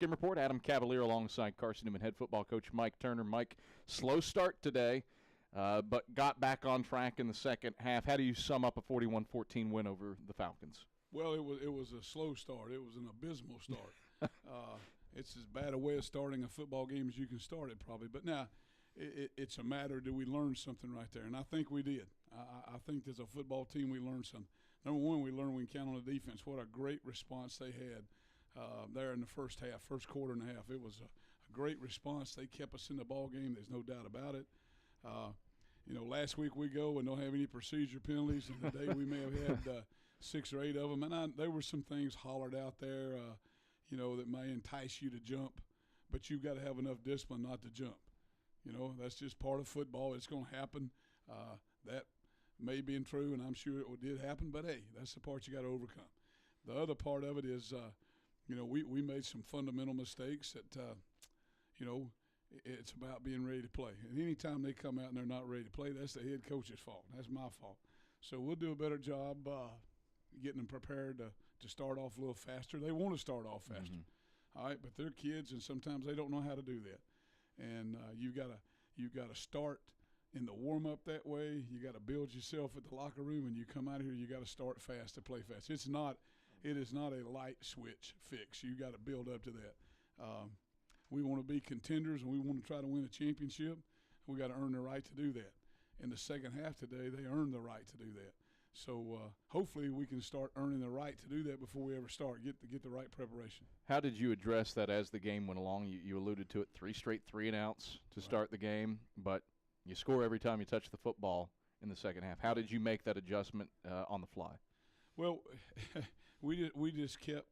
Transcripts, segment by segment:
Game Report, Adam Cavalier alongside Carson-Newman head football coach Mike Turner. Mike, slow start today, but got back on track in the second half. How do you sum up a 41-14 win over the Falcons? Well, it was a slow start. It was an abysmal start. It's as bad a way of starting a football game as you can start it probably. But now it's a matter, do we learn something right there? And I think we did. I think as a football team we learned something. Number one, we learned we can count on the defense. What a great response they had there in the first quarter and a half. It was a great response. They kept us in the ball game. There's no doubt about it. Last week we go and don't have any procedure penalties, and today we may have had 6 or 8 of them. And there were some things hollered out there, that may entice you to jump, but you've got to have enough discipline not to jump. That's just part of football. It's going to happen. That may be true, and I'm sure it did happen, but, hey, that's the part you got to overcome. The other part of it is, we made some fundamental mistakes that, it's about being ready to play. And any time they come out and they're not ready to play, that's the head coach's fault. That's my fault. So we'll do a better job getting them prepared to start off a little faster. They want to start off faster, all right, but they're kids, and sometimes they don't know how to do that. And you've got to start in the warm-up that way. You got to build yourself at the locker room, and you come out here, you got to start fast to play fast. It is not a light switch fix. You got to build up to that. We want to be contenders, and we want to try to win a championship. We got to earn the right to do that. In the second half today, they earned the right to do that. So hopefully we can start earning the right to do that before we ever start, get the right preparation. How did you address that as the game went along? You alluded to it, 3 straight 3-and-outs to start the game, but you score every time you touch the football in the second half. How did you make that adjustment on the fly? Well, we just kept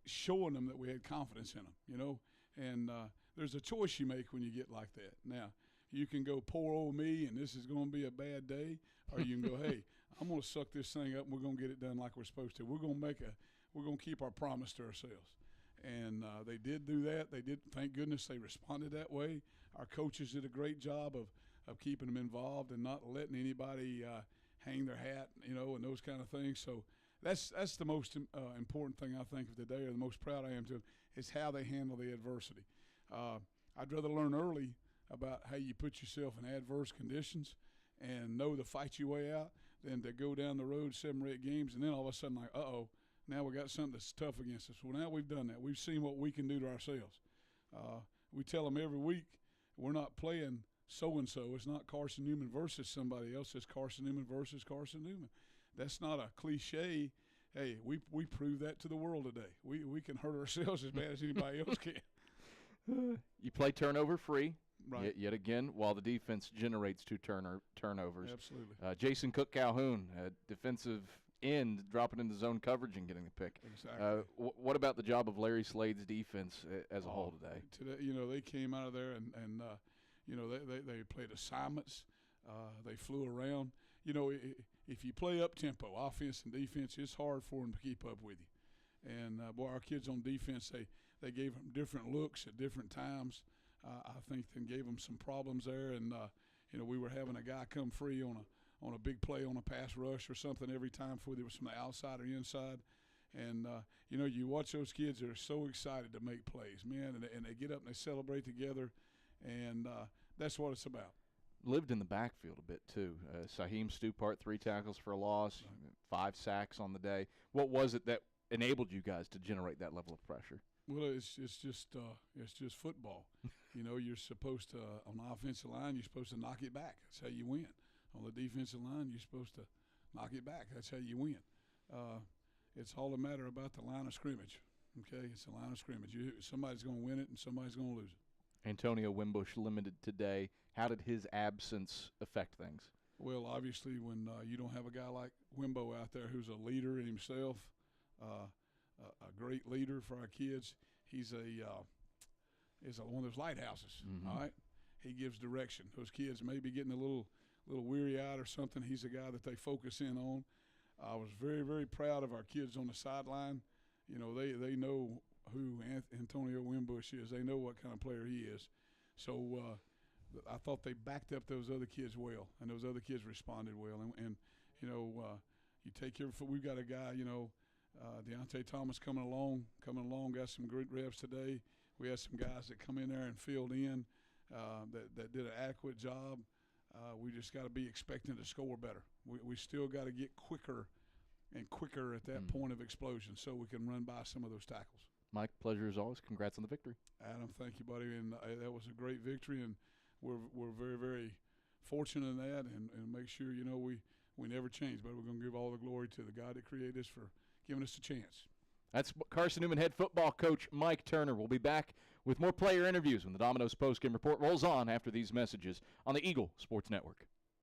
showing them that we had confidence in them, and there's a choice you make when you get like that. Now, you can go, poor old me, and this is going to be a bad day, or you can go, hey, I'm going to suck this thing up, and we're going to get it done like we're supposed to. We're going to keep our promise to ourselves. And they did do that. They did. Thank goodness they responded that way. Our coaches did a great job of keeping them involved and not letting anybody hang their hat, and those kind of things. So that's the most important thing I think of today, or the most proud I am to them, is how they handle the adversity. I'd rather learn early about how you put yourself in adverse conditions and know to fight your way out than to go down the road 7 or 8 games and then all of a sudden like, uh-oh, now we got something that's tough against us. Well, now we've done that. We've seen what we can do to ourselves. We tell them every week we're not playing so-and-so. It's not Carson-Newman versus somebody else. It's Carson-Newman versus Carson-Newman. That's not a cliche. Hey, we prove that to the world today. We can hurt ourselves as bad as anybody else can. You play turnover-free. Right. Yet again, while the defense generates 2 turnovers. Absolutely. Jason Cook-Calhoun, defensive end, dropping into zone coverage and getting the pick. Exactly. What about the job of Larry Slade's defense as a whole today? They came out of there and they played assignments. They flew around. If you play up-tempo, offense and defense, it's hard for them to keep up with you. And, our kids on defense, they gave them different looks at different times. I think they gave them some problems there, and we were having a guy come free on a big play on a pass rush or something every time before there was from the outside or inside. And you watch those kids; they're so excited to make plays, man, and they get up and they celebrate together, and that's what it's about. Lived in the backfield a bit too. Saheem Stupart, 3 tackles for a loss, 5 sacks on the day. What was it that enabled you guys to generate that level of pressure? Well, it's just football. You're supposed to, on the offensive line, you're supposed to knock it back. That's how you win. On the defensive line, you're supposed to knock it back. That's how you win. It's all a matter about the line of scrimmage. Okay, it's a line of scrimmage. Somebody's going to win it and somebody's going to lose it. Antonio Wimbush limited today. How did his absence affect things? Well, obviously, when you don't have a guy like Wimbo out there who's a leader in himself, a great leader for our kids. He's one of those lighthouses. Mm-hmm. All right, he gives direction. Those kids may be getting a little weary-eyed or something. He's a guy that they focus in on. I was very, very proud of our kids on the sideline. They know who Antonio Wimbush is. They know what kind of player he is. So I thought they backed up those other kids well, and those other kids responded well. And you take care of. We've got a guy, Deontay Thomas coming along, got some great reps today. We had some guys that come in there and filled in that did an adequate job. We just got to be expecting to score better. We still got to get quicker and quicker at that point of explosion so we can run by some of those tackles. Mike, pleasure as always. Congrats on the victory. Adam, thank you, buddy. And that was a great victory, and we're very, very fortunate in that, and make sure, we never change, but we're going to give all the glory to the God that created us for giving us a chance. That's Carson-Newman head football coach Mike Turner. We'll be back with more player interviews when the Domino's Postgame Report rolls on after these messages on the Eagle Sports Network.